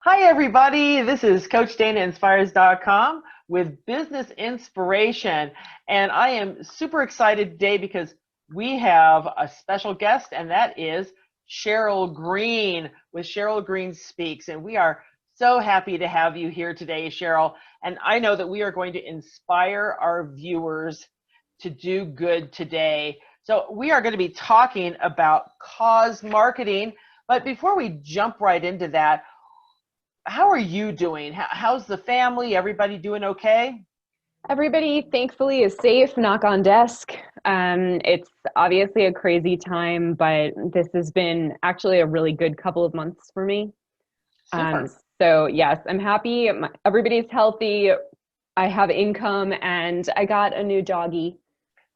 Hi, everybody. This is Coach Dana Inspires.com with Business Inspiration. And I am super excited today because we have a special guest, and that is Sheryl Green with Sheryl Green Speaks. And we are so happy to have you here today, Sheryl. And I know that we are going to inspire our viewers to do good today. So we are going to be talking about cause marketing. But before we jump right into that, how are you doing? How's the family? Everybody doing okay? Everybody, thankfully, is safe, knock on desk. It's obviously a crazy time, but this has been actually a really good couple of months for me. Um, Super. so, yes, I'm happy. Everybody's healthy. I have income, and I got a new doggy.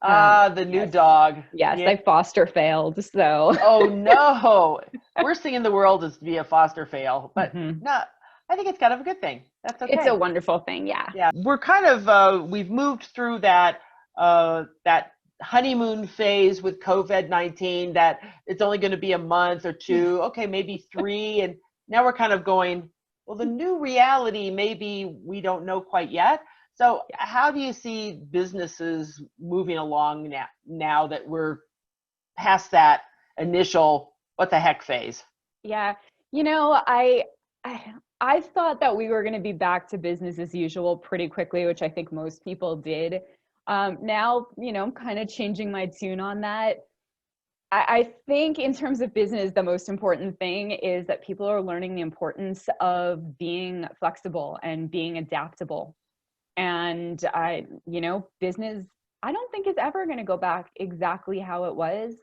The new Yes, dog. yes, Yeah. I foster failed. So, Oh no. Worst thing in the world is to be a foster fail, but Mhm. no, I think it's kind of a good thing. That's It's a okay. wonderful thing. Yeah. Yeah, we're kind of we've moved through that honeymoon phase with COVID-19 that it's only going to be a month or two, okay, maybe three, and now we're kind of going, well, the new reality maybe we don't know quite yet. So how do you see businesses moving along now that we're past that initial what the heck phase? Yeah. You know, I I thought that we were going to be back to business as usual pretty quickly, which I think most people did. Now, I'm kind of changing my tune on that. I think in terms of business, the most important thing is that people are learning the importance of being flexible and being adaptable. And business, I don't think is ever going to go back exactly how it was.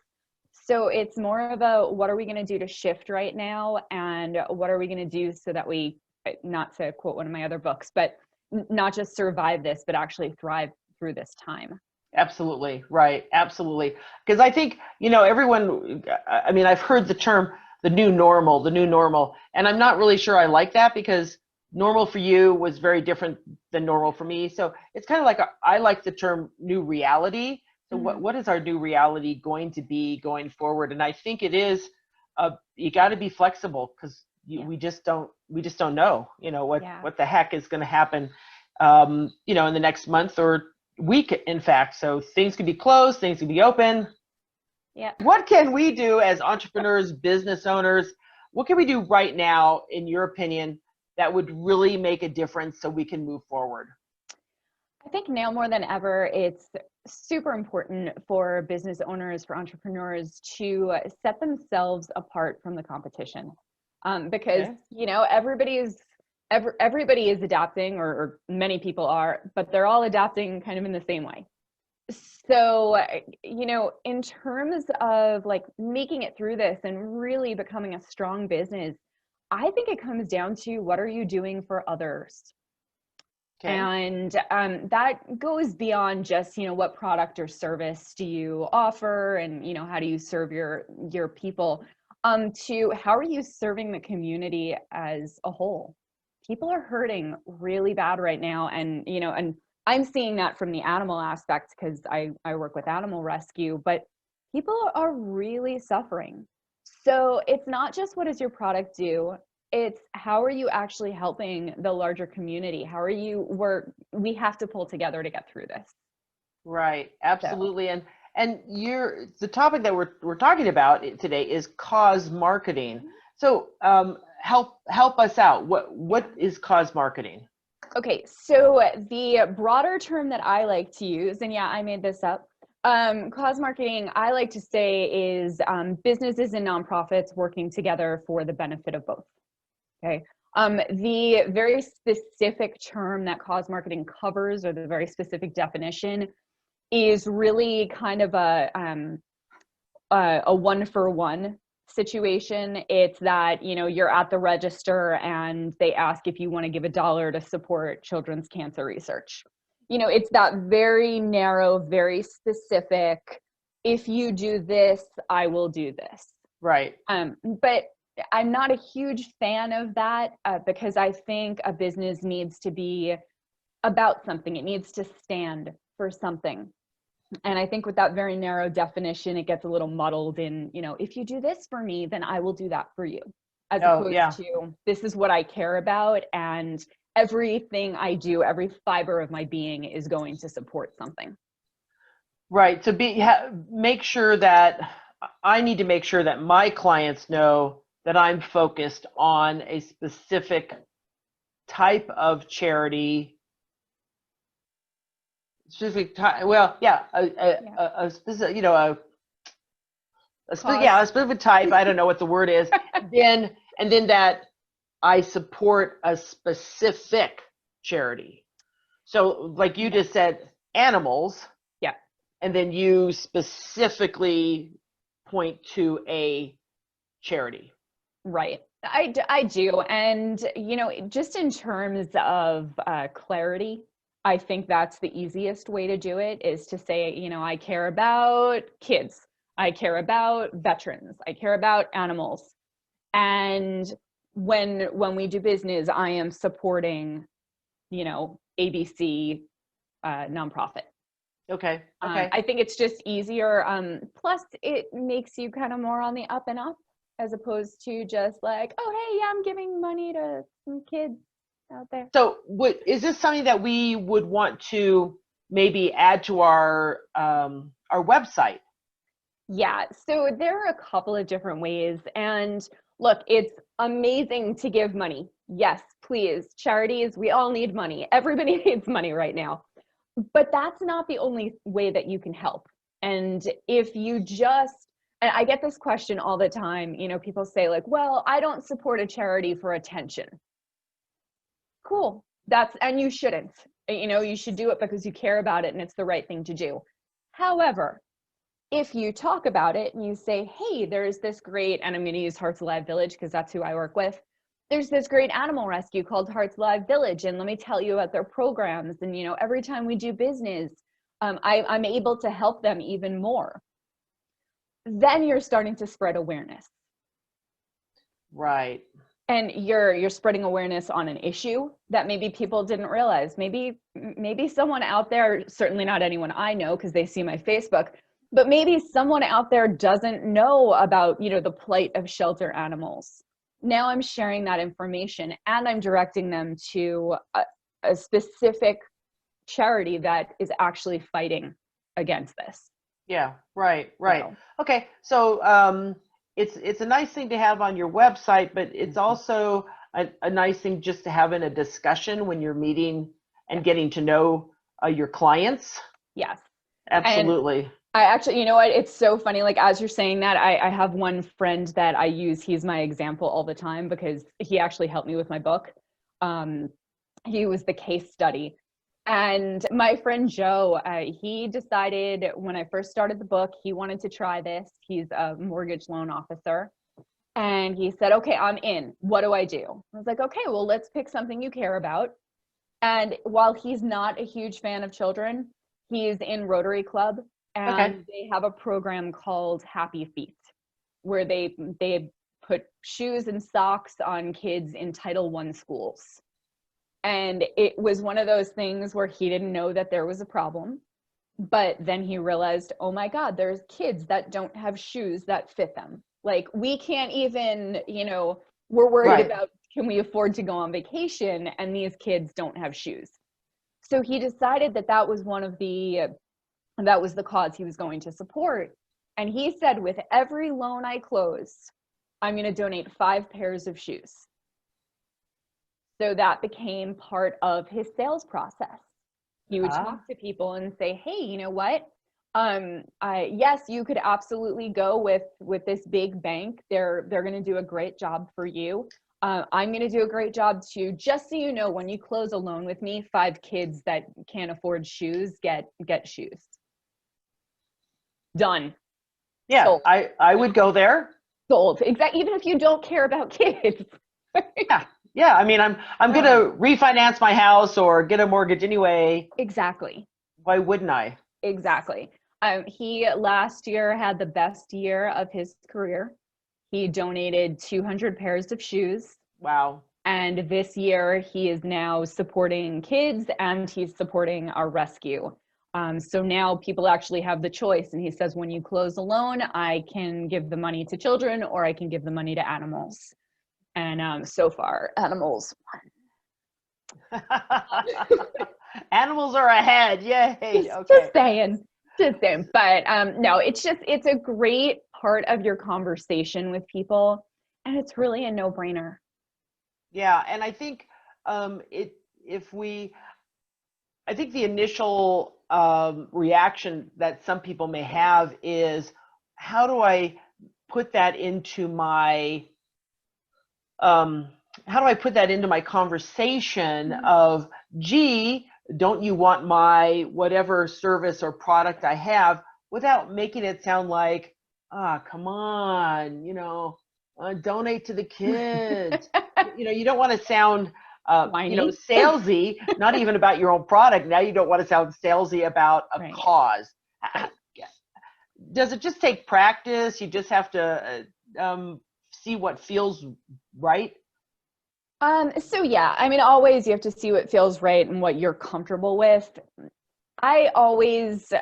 So it's more of a what are we going to do to shift right now, and what are we going to do so that we, not to quote one of my other books, but not just survive this, but actually thrive through this time. Absolutely, right. Absolutely. Because I think, everyone, I mean, I've heard the term the new normal, and I'm not really sure I like that because normal for you was very different than normal for me. So it's kind of like I like the term new reality. So Mhm. what is our new reality going to be going forward? And I think it is, you got to be flexible because Yeah. we just don't know, Yeah. what the heck is going to happen, in the next month or week, in fact. So things could be closed, things could be open. Yeah. What can we do as entrepreneurs, business owners? What can we do right now, in your opinion, that would really make a difference so we can move forward? I think now more than ever, it's super important for business owners, for entrepreneurs to set themselves apart from the competition. Because, Okay. everybody is adapting, or many people are, but they're all adapting kind of in the same way. So, in terms of like making it through this and really becoming a strong business, I think it comes down to what are you doing for others? Okay. And that goes beyond just, what product or service do you offer, and how do you serve your people, to how are you serving the community as a whole. People are hurting really bad right now, and I'm seeing that from the animal aspect because I work with animal rescue, but people are really suffering. So it's not just what does your product do, it's how are you actually helping the larger community? How are you we have to pull together to get through this. Right. So, Absolutely. And the topic that we're talking about today is cause marketing. So help us out. yeah. What is cause marketing? Okay, so the broader term that I like to use, and yeah, I made this up, cause marketing, I like to say, is businesses and nonprofits working together for the benefit of both. Okay. The very specific term that cause marketing covers, or the very specific definition, is really kind of a one for one situation. It's that, you're at the register and they ask if you want to give $1 to support children's cancer research. It's that very narrow, very specific, if you do this, I will do this. Right. But I'm not a huge fan of that, because I think a business needs to be about something. It needs to stand for something. And I think with that very narrow definition, it gets a little muddled in, if you do this for me, then I will do that for you. as Oh, opposed yeah. to this is what I care about, and everything I do, every fiber of my being is going to support something. Right. To make sure that I need to make sure that my clients know that I'm focused on a specific type of charity. Specific type. Well, yeah, a specific, a specific type. I don't know what the word is. and then that I support a specific charity. So, like you just said, animals. Yeah. And then you specifically point to a charity. Right. I do. And, just in terms of clarity, I think that's the easiest way to do it, is to say, I care about kids. I care about veterans. I care about animals. And when we do business, I am supporting, ABC nonprofit. Okay. I think it's just easier. Plus, it makes you kind of more on the up and up, as opposed to just like, oh, hey, yeah, I'm giving money to some kids out there. So, is this something that we would want to maybe add to our website? Yeah. So there are a couple of different ways, and look, it's amazing to give money. Yes, please. Charities, we all need money. Everybody needs money right now. But that's not the only way that you can help. And if you and I get this question all the time, people say like, well, I don't support a charity for attention. Cool. And you shouldn't. You should do it because you care about it and it's the right thing to do. However, if you talk about it and you say, hey, there's this great, and I'm going to use Hearts Alive Village because that's who I work with. There's this great animal rescue called Hearts Alive Village, and let me tell you about their programs. And, every time we do business, I'm able to help them even more. Then you're starting to spread awareness. Right. And you're spreading awareness on an issue that maybe people didn't realize. Maybe someone out there, certainly not anyone I know because they see my Facebook, but maybe someone out there doesn't know about, the plight of shelter animals. Now I'm sharing that information and I'm directing them to a specific charity that is actually fighting against this. Yeah, right. So. Okay, so it's a nice thing to have on your website, but it's also a nice thing just to have in a discussion when you're meeting and getting to know your clients. Yes. Absolutely. And I actually, you know what? It's so funny. Like, as you're saying that, I have one friend that I use. He's my example all the time because he actually helped me with my book. He was the case study. And my friend Joe, he decided when I first started the book, he wanted to try this. He's a mortgage loan officer. And he said, okay, I'm in. What do I do? I was like, okay, well, let's pick something you care about. And while he's not a huge fan of children, he's in Rotary Club. And they have a program called Happy Feet, where they put shoes and socks on kids in Title I schools. And it was one of those things where he didn't know that there was a problem. But then he realized, oh my God, there's kids that don't have shoes that fit them. Like, we can't even, we're worried about, can we afford to go on vacation? And these kids don't have shoes. So he decided that was that was the cause he was going to support. And he said, with every loan I close, I'm going to donate 5 pairs of shoes. So that became part of his sales process. He would talk to people and say, hey, you know what? Yes, you could absolutely go with this big bank. They're going to do a great job for you. I'm going to do a great job too. Just so you know, when you close a loan with me, 5 kids that can't afford shoes get shoes. Done. Yeah, sold. I would go there. Sold. Exactly. Even if you don't care about kids. Yeah. I mean, I'm going to refinance my house or get a mortgage anyway. Exactly. Why wouldn't I? Exactly. He last year had the best year of his career. He donated 200 pairs of shoes. Wow. And this year he is now supporting kids and he's supporting our rescue. So now people actually have the choice. And he says, when you close a loan, I can give the money to children or I can give the money to animals. And so far, animals won. Animals are ahead. Yay. Just, Okay. just saying. Just saying. But no, it's a great part of your conversation with people. And it's really a no-brainer. Yeah. And I think I think the initial reaction that some people may have is, how do I put that into my conversation of, gee, don't you want my whatever service or product I have, without making it sound like, come on, donate to the kids. You don't want to sound salesy, not even about your own product. Now you don't want to sound salesy about a Right. cause. Does it just take practice? You just have to see what feels right? So yeah, I mean, always you have to see what feels right and what you're comfortable with. I always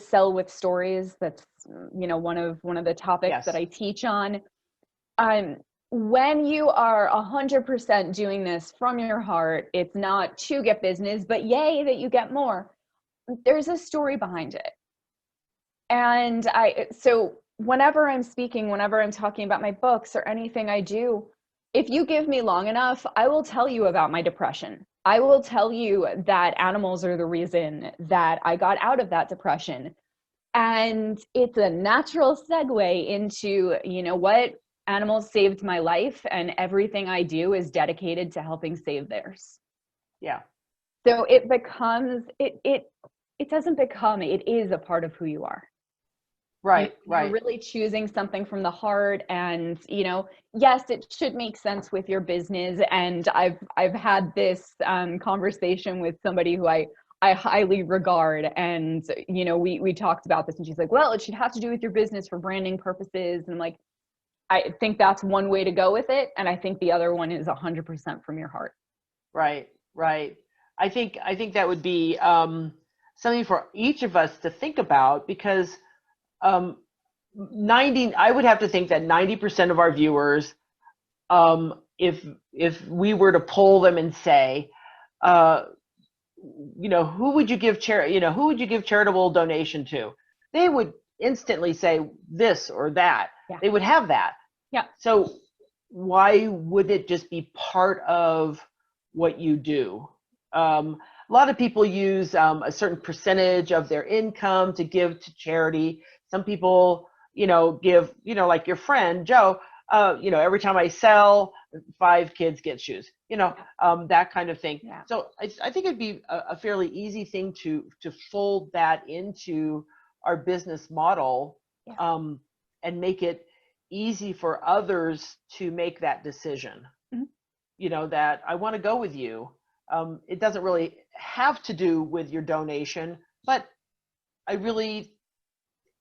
sell with stories. That's one of the topics that I teach on. When you are 100% doing this from your heart, it's not to get business, but yay that you get more. There's a story behind it. And so whenever I'm speaking, whenever I'm talking about my books or anything I do, if you give me long enough, I will tell you about my depression. I will tell you that animals are the reason that I got out of that depression. And it's a natural segue into, what? Animals saved my life, and everything I do is dedicated to helping save theirs. Yeah. So it becomes, it doesn't become, it is a part of who you are. Right. You're really choosing something from the heart, and yes, it should make sense with your business. And I've had this conversation with somebody who I highly regard, and we talked about this, and she's like, well, it should have to do with your business for branding purposes. And I'm like, I think that's one way to go with it, and I think the other one is 100% from your heart. Right. I think that would be something for each of us to think about, because I would have to think that 90% of our viewers, if we were to poll them and say, who would you give charitable donation to? They would instantly say this or that. Yeah. They would have that. Yeah. So why would it just be part of what you do? A lot of people use a certain percentage of their income to give to charity. Some people, give, like your friend, Joe, every time I sell, 5 kids get shoes, that kind of thing. Yeah. So I think it'd be a fairly easy thing to fold that into our business model, and make it easy for others to make that decision. Mm-hmm. That I want to go with you. It doesn't really have to do with your donation, but I really,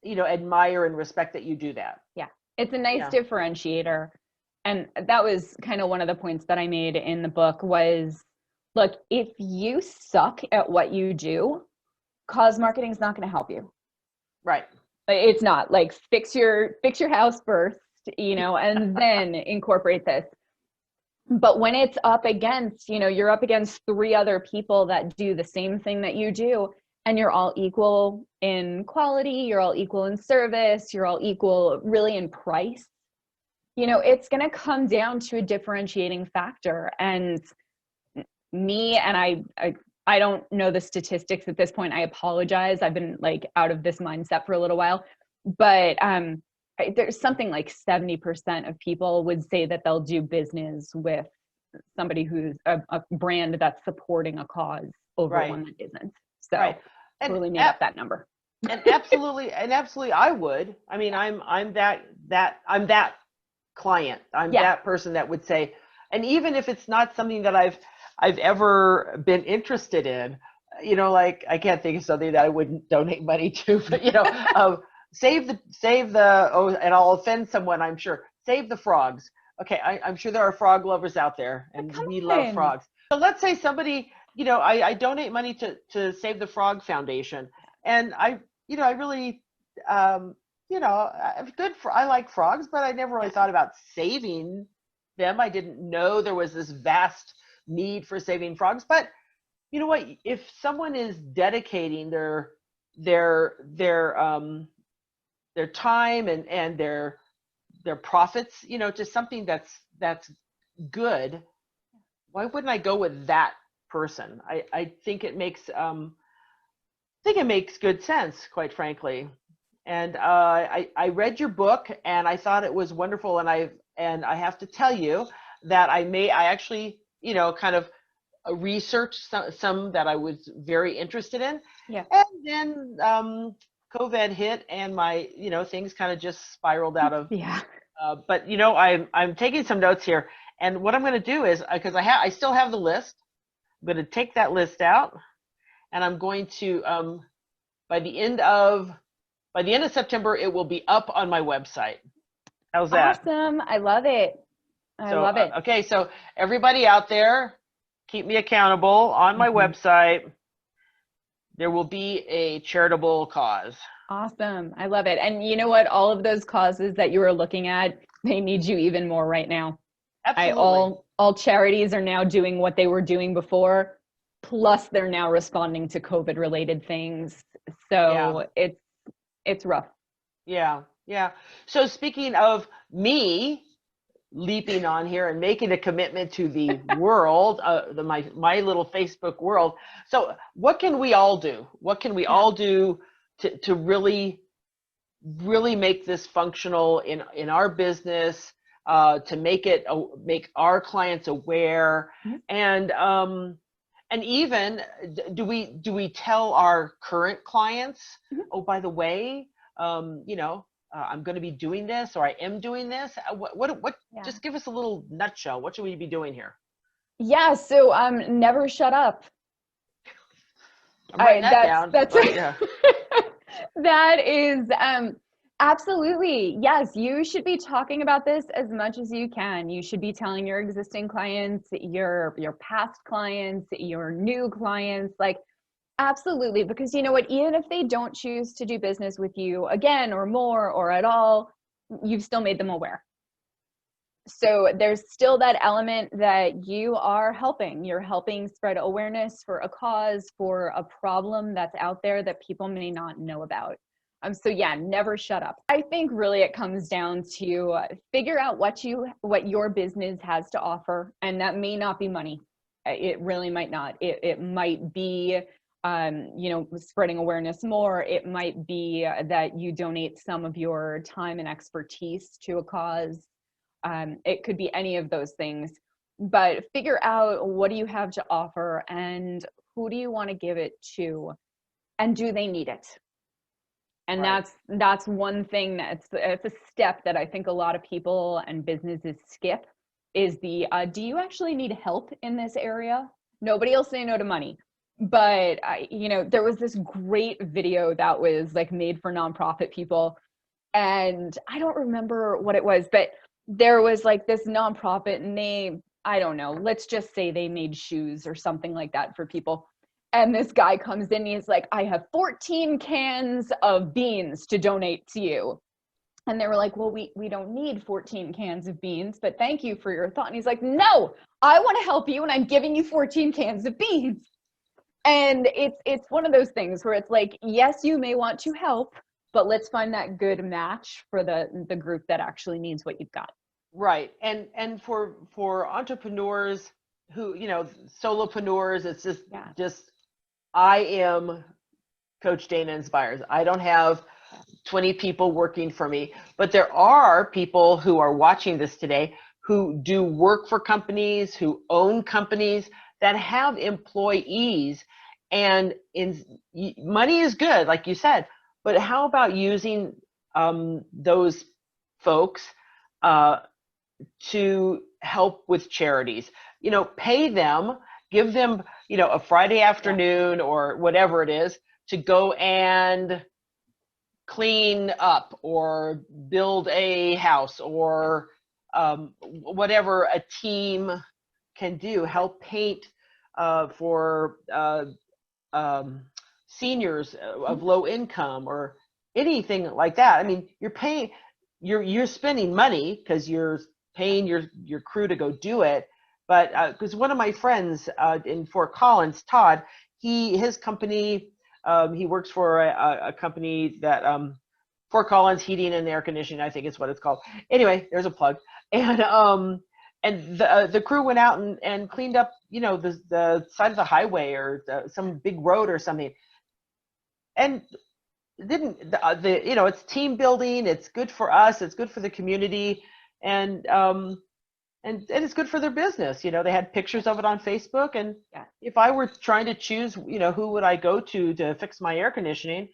admire and respect that you do that. Yeah. It's a nice differentiator. And that was kind of one of the points that I made in the book was, look, if you suck at what you do, cause marketing is not going to help you. Right. It's not. Like, fix your house first, and then incorporate this. But when it's up against, you're up against 3 other people that do the same thing that you do, and you're all equal in quality, you're all equal in service, you're all equal really in price, it's going to come down to a differentiating factor. And I don't know the statistics at this point. I apologize. I've been out of this mindset for a little while, but there's something like 70% of people would say that they'll do business with somebody who's a brand that's supporting a cause over one that isn't. So totally made up that number. and absolutely I would. I mean, I'm that client. I'm that person that would say, and even if it's not something that I've ever been interested in, I can't think of something that I wouldn't donate money to, but save the and I'll offend someone, I'm sure. Save the frogs. Okay, I'm sure there are frog lovers out there, and we love frogs. So let's say somebody, I donate money to Save the Frog Foundation, and I really, I like frogs, but I never really thought about saving them. I didn't know there was this vast need for saving frogs. But you know what? If someone is dedicating their their time and their profits, you know, to something that's good, why wouldn't I go with that person? I think it makes good sense, quite frankly. And I read your book and I thought it was wonderful. And I have to tell you that I actually, you know, kind of researched some that I was very interested in. Yeah. And then COVID hit and my, you know, things kind of just spiraled out of. Yeah. But you know, I'm taking some notes here. And what I'm going to do is, because I still have the list, I'm going to take that list out, and I'm going to by the end of September, it will be up on my website. How's that? Awesome. I love it. I love it. Okay, so everybody out there, keep me accountable on my website. There will be a charitable cause. Awesome. I love it. And you know what? All of those causes that you were looking at, they need you even more right now. Absolutely. All charities are now doing what they were doing before, plus they're now responding to COVID related things. So it's rough. Yeah. So speaking of me leaping on here and making a commitment to the world, my little Facebook world. So what can we all do? What can we all do to really make this functional in our business, to make our clients aware? And even do we tell our current clients, oh, by the way, you know, I'm going to be doing this, or I am doing this. What just give us a little nutshell. What should we be doing here? Yeah. So never shut up. I'm writing that down. Yeah. That is absolutely, yes. You should be talking about this as much as you can. You should be telling your existing clients, your past clients, your new clients, like, absolutely. Because you know what, even if they don't choose to do business with you again or more or at all, you've still made them aware. So there's still that element that you are helping. You're helping spread awareness for a cause, for a problem that's out there that people may not know about. So yeah, never shut up. I think really it comes down to figure out what your business has to offer, and that may not be money. It really might not. It might be you know, spreading awareness more. It might be that you donate some of your time and expertise to a cause. It could be any of those things, but figure out what do you have to offer and who do you want to give it to, and do they need it? And right. that's one thing it's a step that I think a lot of people and businesses skip, is the do you actually need help in this area? Nobody will say no to money. But you know, there was this great video that was like made for nonprofit people, and I don't remember what it was, but there was like this nonprofit, and I don't know, let's just say they made shoes or something like that for people. And this guy comes in, he's like, I have 14 cans of beans to donate to you. And they were like, well, we don't need 14 cans of beans, but thank you for your thought. And he's like, no, I want to help you, and I'm giving you 14 cans of beans. And it's one of those things where it's like, yes, you may want to help, but let's find that good match for the group that actually needs what you've got. Right. And for entrepreneurs who, you know, solopreneurs, it's just I am Coach Dana Inspires. I don't have 20 people working for me, but there are people who are watching this today who do work for companies, who own companies that have employees, and money is good, like you said, but how about using those folks to help with charities? You know, pay them, give them, you know, a Friday afternoon or whatever it is to go and clean up or build a house or whatever a team can do. Help paint for seniors of low income or anything like that. I mean, you're spending money because you're paying your crew to go do it. But because one of my friends in Fort Collins, Todd, his company, he works for a company that Fort Collins Heating and Air Conditioning, I think is what it's called. Anyway, there's a plug. And the crew went out and cleaned up, the side of the highway or some big road or something. And it's team building. It's good for us. It's good for the community, and it's good for their business. They had pictures of it on Facebook. And if I were trying to choose, who would I go to fix my air conditioning?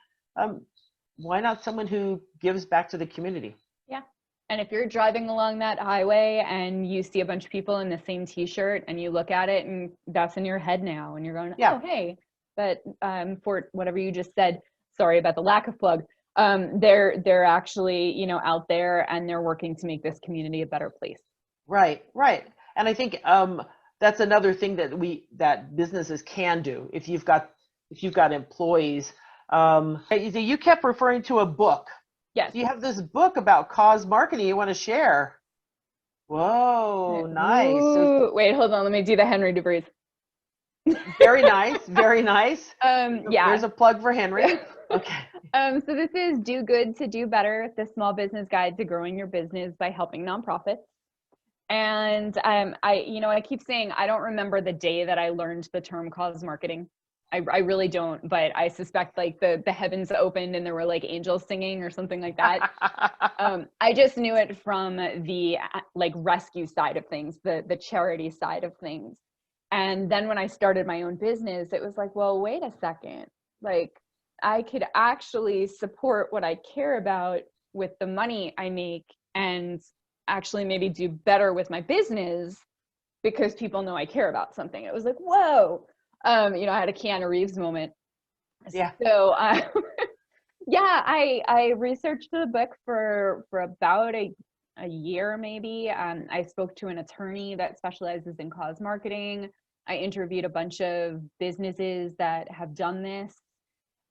Why not someone who gives back to the community? Yeah. And if you're driving along that highway and you see a bunch of people in the same t-shirt and you look at it and that's in your head now and you're going, oh, hey, but for whatever you just said, sorry about the lack of plug, they're actually, out there and they're working to make this community a better place. Right. And I think that's another thing that businesses can do if you've got employees. You kept referring to a book. Yes. You have this book about cause marketing you want to share. Whoa, nice. Ooh, wait, hold on. Let me do the Henry DeVries. Very nice. Very nice. Yeah. There's a plug for Henry. Okay. So this is Do Good to Do Better, the small business guide to growing your business by helping nonprofits. And I keep saying I don't remember the day that I learned the term cause marketing. I really don't, but I suspect like the heavens opened and there were like angels singing or something like that. I just knew it from the like rescue side of things, the charity side of things. And then when I started my own business, it was like, well, wait a second, like I could actually support what I care about with the money I make and actually maybe do better with my business because people know I care about something. It was like, whoa. I had a Keanu Reeves moment. Yeah. So, I researched the book for about a year, maybe. I spoke to an attorney that specializes in cause marketing. I interviewed a bunch of businesses that have done this.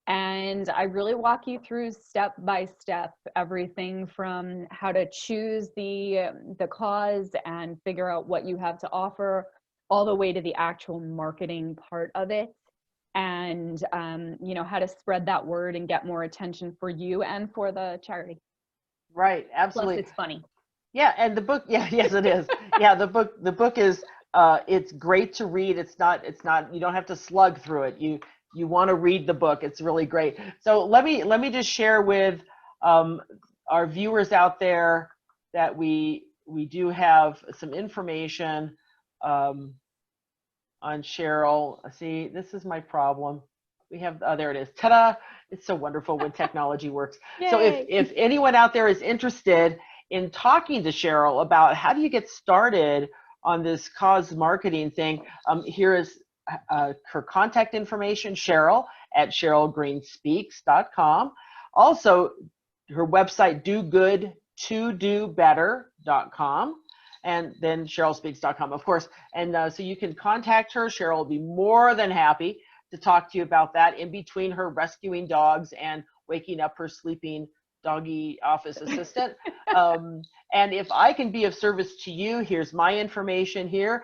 And I really walk you through step by step, everything from how to choose the cause and figure out what you have to offer, all the way to the actual marketing part of it, and how to spread that word and get more attention for you and for the charity. Right, absolutely. Plus it's funny. Yeah, and the book, yes it is. Yeah, the book is it's great to read. It's not you don't have to slug through it. You want to read the book. It's really great. So let me just share with our viewers out there that we do have some information on Sheryl. See, this is my problem. We have, there it is. Ta-da! It's so wonderful when technology works. Yay. So if anyone out there is interested in talking to Sheryl about how do you get started on this cause marketing thing, here is her contact information, Sheryl at SherylGreenspeaks.com. Also, her website, dogoodtodobetter.com. And then SherylSpeaks.com, of course. And so you can contact her. Sheryl will be more than happy to talk to you about that in between her rescuing dogs and waking up her sleeping doggy office assistant. And if I can be of service to you, here's my information here.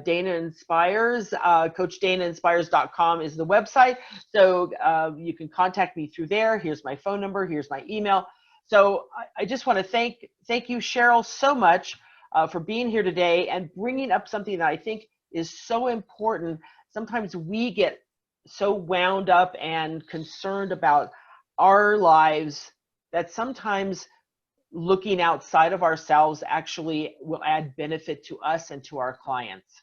Dana Inspires, CoachDanaInspires.com is the website. So you can contact me through there. Here's my phone number. Here's my email. So I just want to thank you, Sheryl, so much for being here today and bringing up something that I think is so important. Sometimes we get so wound up and concerned about our lives that sometimes looking outside of ourselves actually will add benefit to us and to our clients.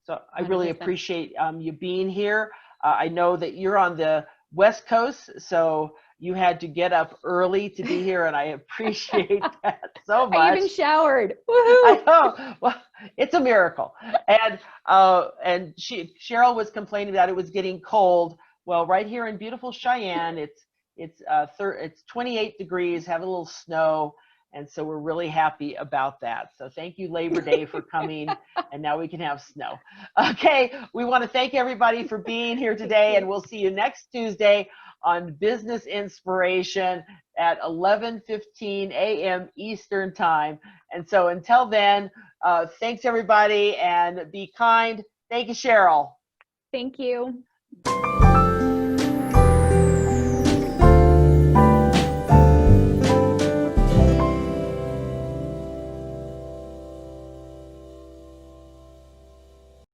So I really 100%. appreciate you being here. I know that you're on the West Coast, so you had to get up early to be here, and I appreciate that so much. I even showered. I know. Well, it's a miracle. And Sheryl was complaining that it was getting cold. Well, right here in beautiful Cheyenne, it's 28 degrees, have a little snow, and so we're really happy about that. So thank you, Labor Day, for coming, and now we can have snow. Okay, we want to thank everybody for being here today, and we'll see you next Tuesday on Business Inspiration at 11:15 a.m. Eastern Time. And so until then, thanks everybody, and be kind. Thank you, Sheryl. Thank you.